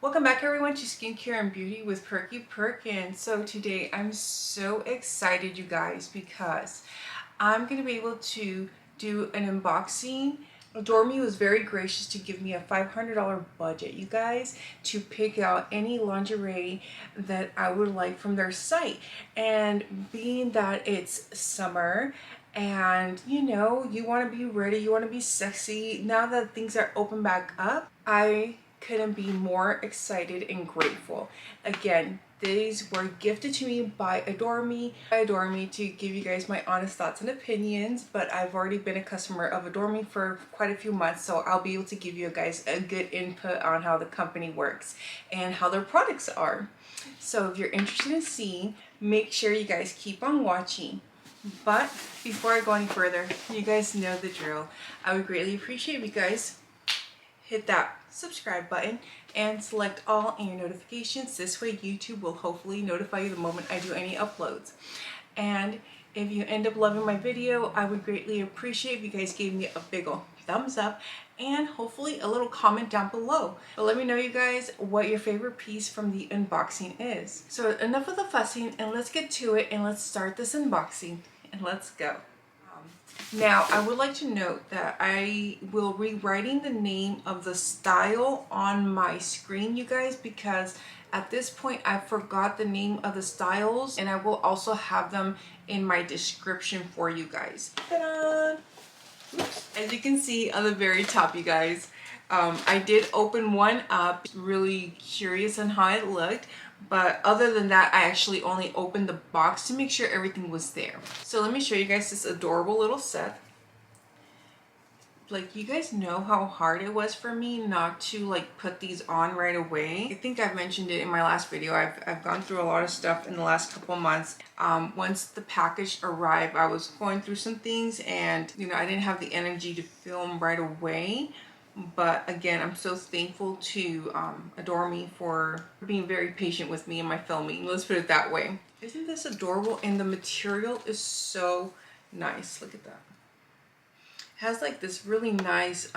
Welcome back everyone to Skincare and Beauty with PerkiPerkins. So today I'm so excited you guys because I'm going to be able to do an unboxing. Adore Me was very gracious to give me a $500 budget, you guys, to pick out any lingerie that I would like from their site. And being that it's summer and you know, you want to be ready, you want to be sexy, now that things are open back up, I couldn't be more excited and grateful. Again, these were gifted to me by Adore Me. Adore Me to give you guys my honest thoughts and opinions, but I've already been a customer of Adore Me for quite a few months, so I'll be able to give you guys a good input on how the company works and how their products are. So if you're interested in seeing, make sure you guys keep on watching. But before I go any further, you guys know the drill. I would greatly appreciate if you guys hit that subscribe button and select all in your notifications. This way YouTube will hopefully notify you the moment I do any uploads. And if you end up loving my video, I would greatly appreciate if you guys gave me a big ol' thumbs up and hopefully a little comment down below. But let me know, you guys, what your favorite piece from the unboxing is. So enough of the fussing and let's get to it and let's start this unboxing and let's go. Now, I would like to note that I will be writing the name of the style on my screen, you guys, because at this point I forgot the name of the styles, and I will also have them in my description for you guys. Ta-da! Oops. As you can see on the very top, you guys, I did open one up, really curious on how it looked. But other than that, I actually only opened the box to make sure everything was there. So let me show you guys this adorable little set. Like, you guys know how hard it was for me not to like put these on right away. I think I've mentioned it in my last video. I've gone through a lot of stuff in the last couple of months. Once the package arrived, I was going through some things and, you know, I didn't have the energy to film right away. But again, I'm so thankful to Adore Me for being very patient with me in my filming. Let's put it that way. Isn't this adorable? And the material is so nice. Look at that. It has like this really nice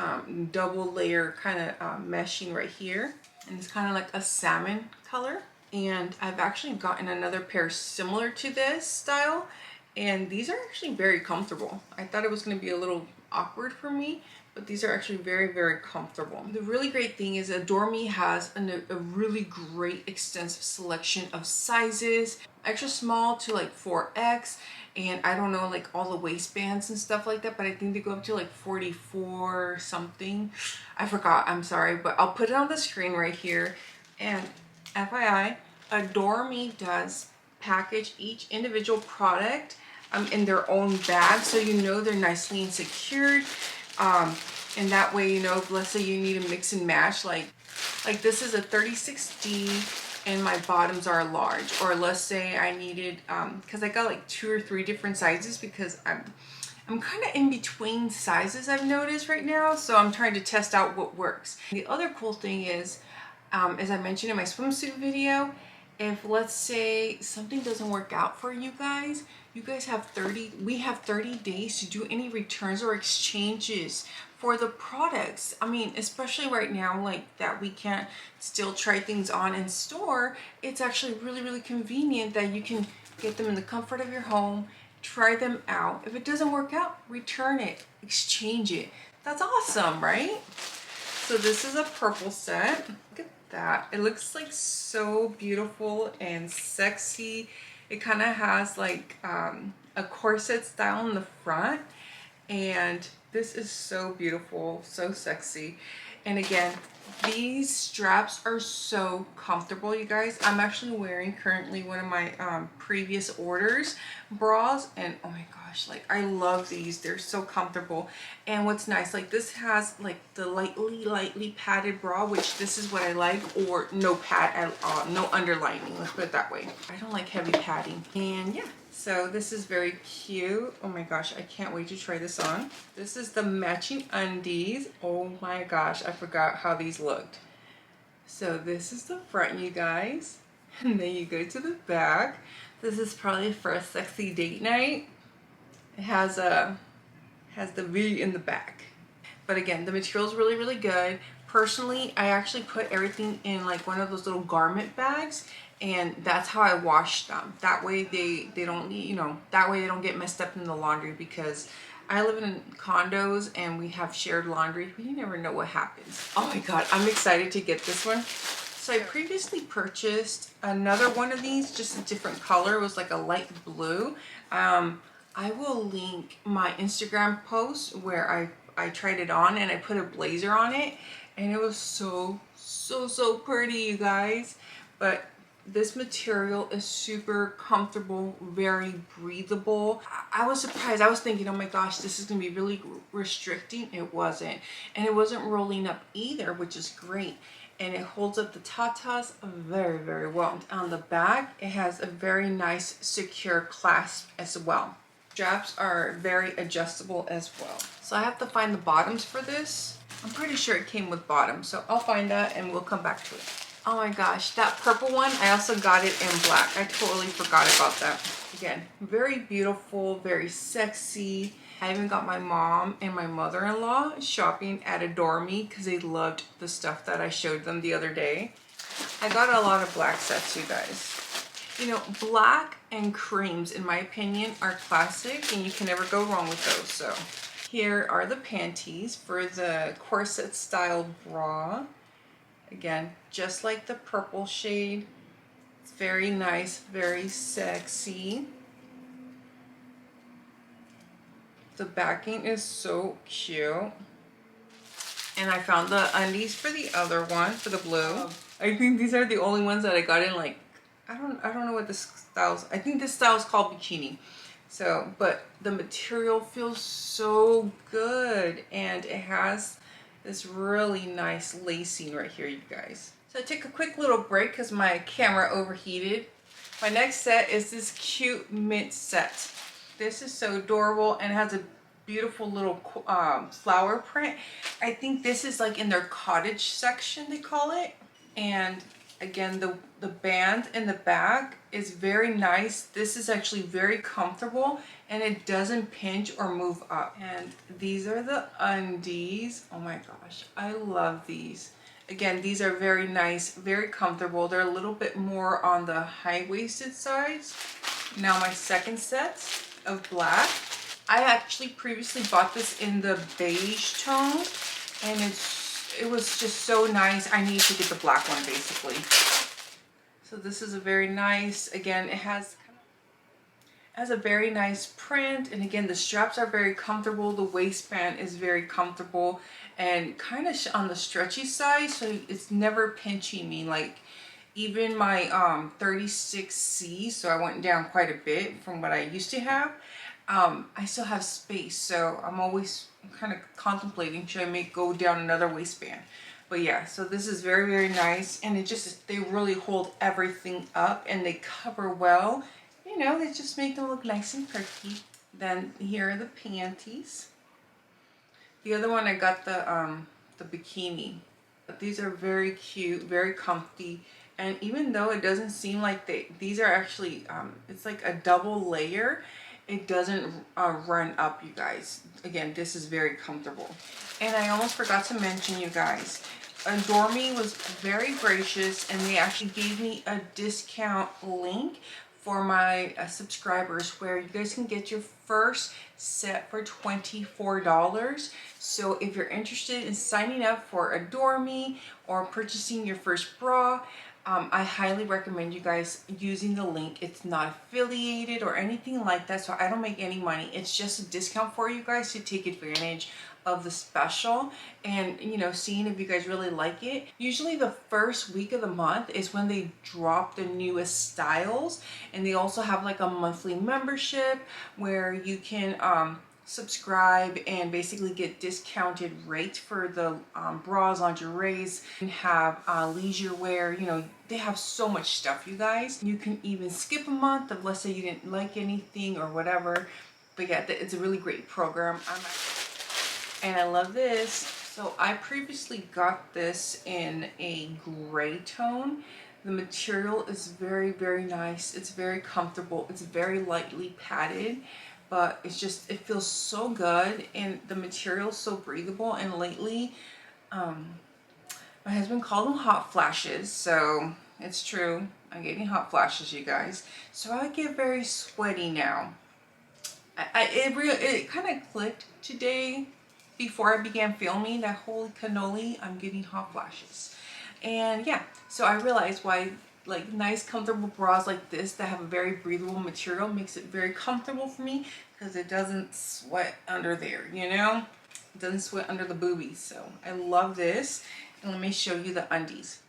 double layer kind of meshing right here. And it's kind of like a salmon color. And I've actually gotten another pair similar to this style. And these are actually very comfortable. I thought it was going to be a little awkward for me, but these are actually very, very comfortable. The really great thing is Adore Me has a really great extensive selection of sizes, extra small to like 4X, and I don't know like all the waistbands and stuff like that, but I think they go up to like 44 something. I forgot, I'm sorry, but I'll put it on the screen right here. And FYI, Adore Me does package each individual product in their own bag, so you know they're nicely and secured. And that way, you know, if let's say you need a mix and match, like this is a 36D and my bottoms are large, or let's say I needed because I got like 2 or 3 different sizes because I'm kind of in between sizes, I've noticed right now, so I'm trying to test out what works. The other cool thing is, as I mentioned in my swimsuit video, if let's say something doesn't work out for you guys have we have 30 days to do any returns or exchanges for the products. I mean, especially right now, like that we can't still try things on in store, it's actually really, really convenient that you can get them in the comfort of your home, try them out. If it doesn't work out, return it, exchange it. That's awesome, right? So this is a purple set. Look at that. It looks like so beautiful and sexy. It kind of has like a corset style in the front, and this is so beautiful, so sexy. And again, these straps are so comfortable, you guys. I'm actually wearing currently one of my previous orders bras, and oh my gosh, like I love these. They're so comfortable. And what's nice, like this has like the lightly padded bra, which this is what I like, or no pad at all, no underlining, let's put it that way. I don't like heavy padding. And yeah, so this is very cute. Oh my gosh, I can't wait to try this on. This is the matching undies. Oh my gosh, I forgot how these looked. So this is the front, you guys. And then you go to the back. This is probably for a sexy date night. It has the V in the back. But again, the material is really, really good. Personally, I actually put everything in like one of those little garment bags, and that's how I wash them. That way they don't, you know, that way they don't get messed up in the laundry, because I live in condos and we have shared laundry. You never know what happens. Oh my god, I'm excited to get this one. So I previously purchased another one of these, just a different color. It was like a light blue. I will link my Instagram post where I tried it on and I put a blazer on it, and it was so pretty, you guys. But this material is super comfortable, very breathable. I was surprised. I was thinking, oh my gosh, this is gonna be really restricting. It wasn't. And it wasn't rolling up either, which is great. And it holds up the tatas very well. On the back, it has a very nice secure clasp as well. Straps are very adjustable as well. So I have to find the bottoms for this. I'm pretty sure it came with bottoms, so I'll find that and we'll come back to it. Oh my gosh, that purple one, I also got it in black. I totally forgot about that. Again, very beautiful, very sexy. I even got my mom and my mother-in-law shopping at Adore Me because they loved the stuff that I showed them the other day. I got a lot of black sets, you guys. You know, black and creams, in my opinion, are classic and you can never go wrong with those. So here are the panties for the corset style bra. Again, just like the purple shade. It's very nice, very sexy. The backing is so cute. And I found the undies for the other one, for the blue. I think these are the only ones that I got in, like, I don't know what this style's. I think this style is called Bikini. So, but the material feels so good, and it has this really nice lacing right here, you guys. So I took a quick little break because my camera overheated. My next set is this cute mint set. This is so adorable and has a beautiful little flower print. I think this is like in their cottage section, they call it. And again, the band in the back is very nice. This is actually very comfortable and it doesn't pinch or move up. And these are the undies. Oh my gosh, I love these. Again, these are very nice, very comfortable. They're a little bit more on the high-waisted size. Now my second set of black. I actually previously bought this in the beige tone, and it was just so nice. I needed to get the black one basically. So this is a very nice, again, it has a very nice print, and again the straps are very comfortable. The waistband is very comfortable and kind of on the stretchy side, so it's never pinching me. Like even my 36C, so I went down quite a bit from what I used to have. I still have space, so I'm always kind of contemplating, should I go down another waistband. But yeah, so this is very nice, and they really hold everything up and they cover well. You know, they just make them look nice and perky. Then here are the panties. The other one I got the bikini. But these are very cute, very comfy, and even though it doesn't seem like these are actually it's like a double layer, it doesn't run up, you guys. Again, this is very comfortable. And I almost forgot to mention, you guys, Adore Me was very gracious, and they actually gave me a discount link for my subscribers where you guys can get your first set for $24. So if you're interested in signing up for Adore Me or purchasing your first bra, I highly recommend you guys using the link. It's not affiliated or anything like that, so I don't make any money. It's just a discount for you guys to take advantage of the special, and you know, seeing if you guys really like it. Usually the first week of the month is when they drop the newest styles, and they also have like a monthly membership where you can subscribe and basically get discounted rates for the bras, lingeries, and have leisure wear. You know, they have so much stuff, you guys. You can even skip a month if, let's say, you didn't like anything or whatever. But yeah, it's a really great program. And I love this. So I previously got this in a gray tone. The material is very nice. It's very comfortable. It's very lightly padded, but it feels so good, and the material is so breathable. And lately My husband called them hot flashes, so it's true. I'm getting hot flashes, you guys. So I get very sweaty now. It kind of clicked today before I began filming that holy cannoli, I'm getting hot flashes. And yeah, so I realized why like nice comfortable bras like this that have a very breathable material makes it very comfortable for me, because it doesn't sweat under there, you know? It doesn't sweat under the boobies. So I love this. And let me show you the undies.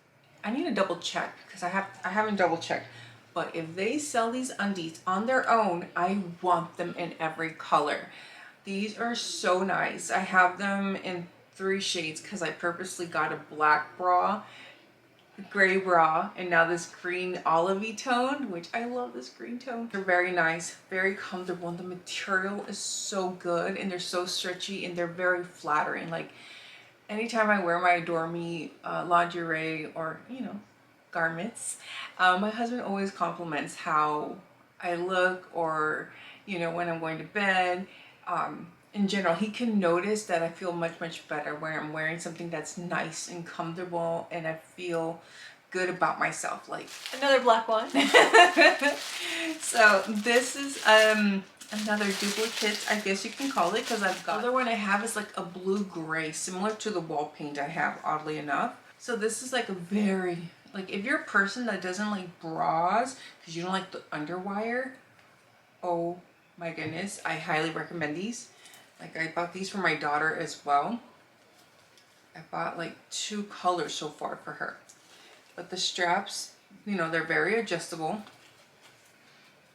I need to double check because I haven't double checked. But if they sell these undies on their own, I want them in every color. These are so nice. I have them in 3 shades because I purposely got a black bra, gray bra, and now this green olivey tone, which I love this green tone. They're very nice, very comfortable, and the material is so good, and they're so stretchy, and they're very flattering. Like anytime I wear my Adore Me lingerie or, you know, garments, my husband always compliments how I look, or, you know, when I'm going to bed. In general, he can notice that I feel much better when I'm wearing something that's nice and comfortable, and I feel good about myself. Like another black one. So this is another duplicate, I guess you can call it, because I've got the other one I have is like a blue gray, similar to the wall paint I have, oddly enough. So this is like a very, like if you're a person that doesn't like bras because you don't like the underwire, oh my goodness, I highly recommend these. Like I bought these for my daughter as well. I bought like 2 colors so far for her. But the straps, you know, they're very adjustable.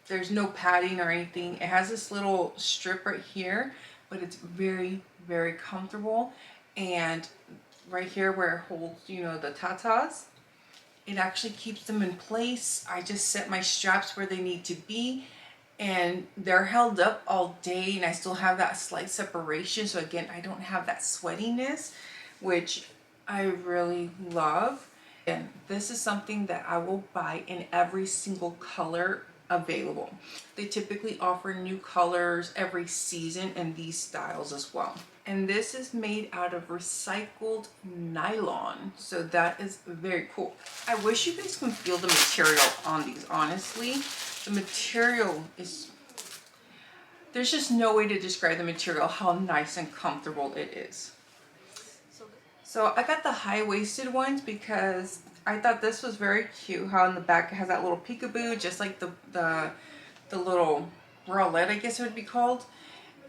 There's no padding or anything. It has this little strip right here, but it's very comfortable. And right here where it holds, you know, the tatas, it actually keeps them in place. I just set my straps where they need to be, and they're held up all day, and I still have that slight separation. So again, I don't have that sweatiness, which I really love. And this is something that I will buy in every single color available. They typically offer new colors every season in these styles as well. And this is made out of recycled nylon, so that is very cool. I wish you guys can feel the material on these, honestly. The material is, there's just no way to describe the material, how nice and comfortable it is. So I got the high-waisted ones because I thought this was very cute, how in the back it has that little peekaboo, just like the little bralette, I guess it would be called.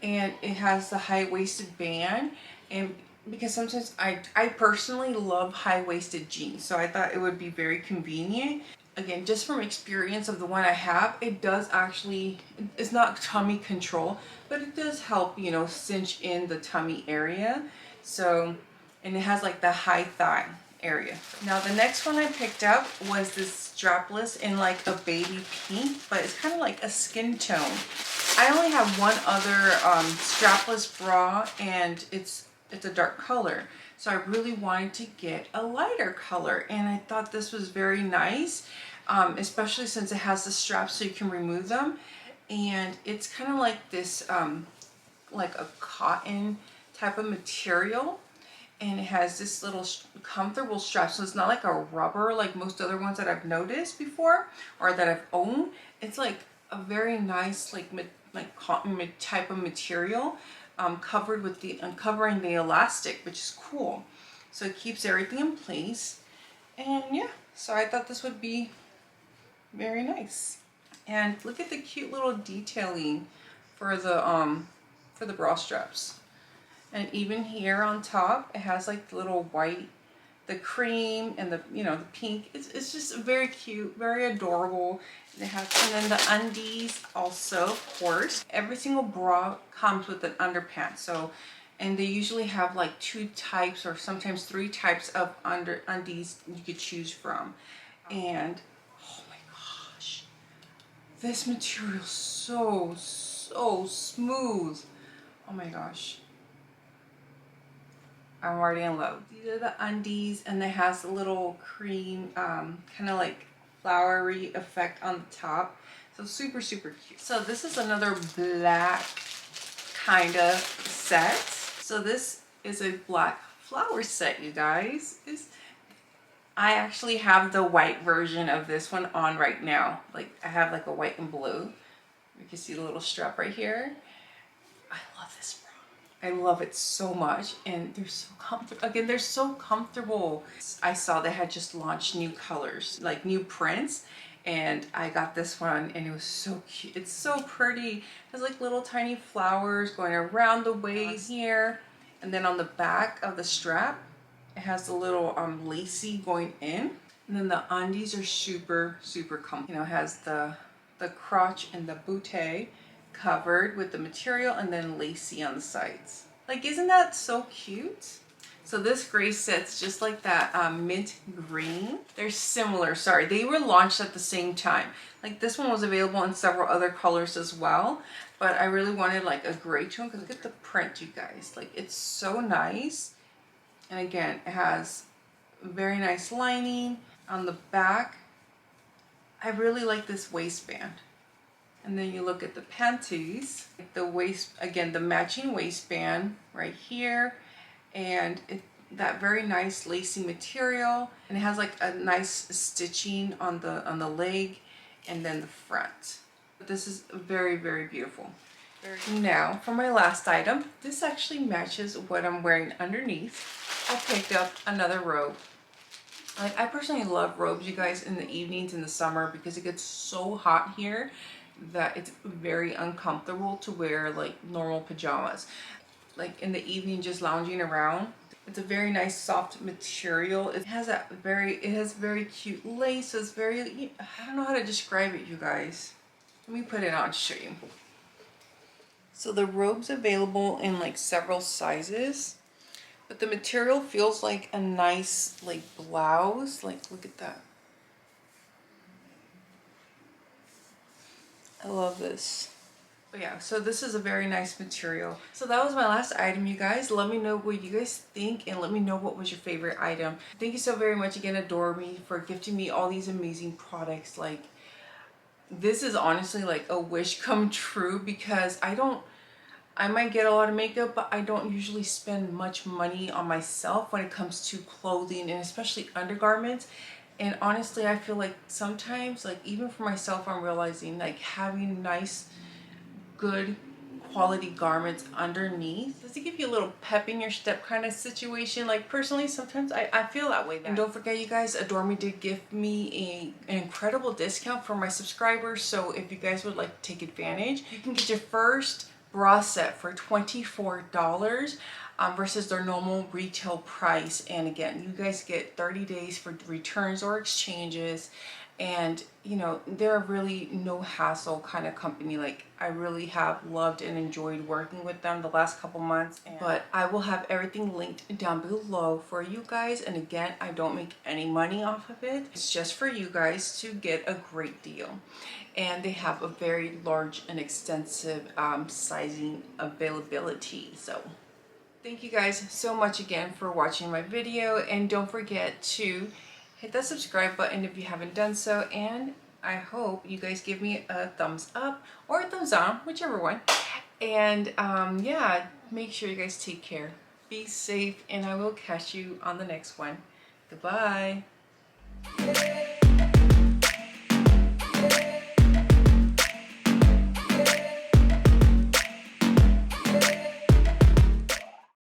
And it has the high-waisted band, and because sometimes I personally love high-waisted jeans, so I thought it would be very convenient. Again, just from experience of the one I have, it does actually, it's not tummy control, but it does help, you know, cinch in the tummy area. So, and it has like the high thigh area. Now the next one I picked up was this strapless in like a baby pink, but it's kind of like a skin tone. I only have one other strapless bra, and it's a dark color. So I really wanted to get a lighter color, and I thought this was very nice, especially since it has the straps so you can remove them. And it's kind of like this, like a cotton type of material. And it has this little comfortable strap, so it's not like a rubber like most other ones that I've noticed before or that I've owned. It's like a very nice like cotton type of material, covered with the uncovering the elastic, which is cool. So it keeps everything in place. And yeah, so I thought this would be very nice. And look at the cute little detailing for the bra straps. And even here on top, it has like the little white, the cream, and the, you know, the pink. It's just very cute, very adorable. It has, and then the undies also, of course. Every single bra comes with an underpants. So, and they usually have like 2 types or sometimes 3 types of undies you could choose from. And oh my gosh, this material is so smooth. Oh my gosh. I'm already in love. These are the undies, and it has a little cream, kind of like flowery effect on the top. So super cute. So this is another black kind of set. So this is a black flower set, you guys. I actually have the white version of this one on right now. Like I have like a white and blue. You can see the little strap right here. I love this bra. I love it so much, and they're so comfortable. Again, they're so comfortable. I saw they had just launched new colors, like new prints, and I got this one and it was so cute. It's so pretty. It has like little tiny flowers going around the waist here, and then on the back of the strap it has the little lacy going in, and then the undies are super comfy. You know, it has the crotch and the bootay covered with the material, and then lacy on the sides. Like, isn't that so cute? So this gray set's just like that mint green. They're similar, sorry, they were launched at the same time. Like this one was available in several other colors as well, but I really wanted like a gray tone because look at the print, you guys. Like, it's so nice. And again, it has very nice lining on the back. I really like this waistband. And then you look at the panties, the waist, again, the matching waistband right here, and that very nice lacy material, and it has like a nice stitching on the leg and then the front. This is very beautiful. Now for my last item, this actually matches what I'm wearing underneath. I picked up another robe. Like, I personally love robes, you guys, in the evenings in the summer because it gets so hot here that it's very uncomfortable to wear like normal pajamas. Like in the evening, just lounging around. It's a very nice soft material. It has very cute lace. So it's very, I don't know how to describe it, you guys. Let me put it on to show you. So the robe's available in like several sizes, but the material feels like a nice like blouse. Like, look at that. I love this. But yeah, so this is a very nice material. So that was my last item, you guys. Let me know what you guys think, and let me know what was your favorite item. Thank you so very much again, Adore Me, for gifting me all these amazing products. Like, this is honestly like a wish come true because I might get a lot of makeup, but I don't usually spend much money on myself when it comes to clothing, and especially undergarments. And honestly, I feel like sometimes, like even for myself, I'm realizing like having nice, good quality garments underneath does it give you a little pep in your step kind of situation. Like personally, sometimes I feel that way. And don't forget, you guys, Adore Me did give me an incredible discount for my subscribers. So if you guys would like to take advantage, you can get your first bra set for $24 versus their normal retail price. And again, you guys get 30 days for returns or exchanges, and you know, they're really no hassle kind of company. Like, I really have loved and enjoyed working with them the last couple months. But I will have everything linked down below for you guys, and again, I don't make any money off of it. It's just for you guys to get a great deal. And they have a very large and extensive sizing availability. So thank you guys so much again for watching my video, and don't forget to hit that subscribe button if you haven't done so, and I hope you guys give me a thumbs up or a thumbs down, whichever one. And yeah, make sure you guys take care, be safe, and I will catch you on the next one. Goodbye.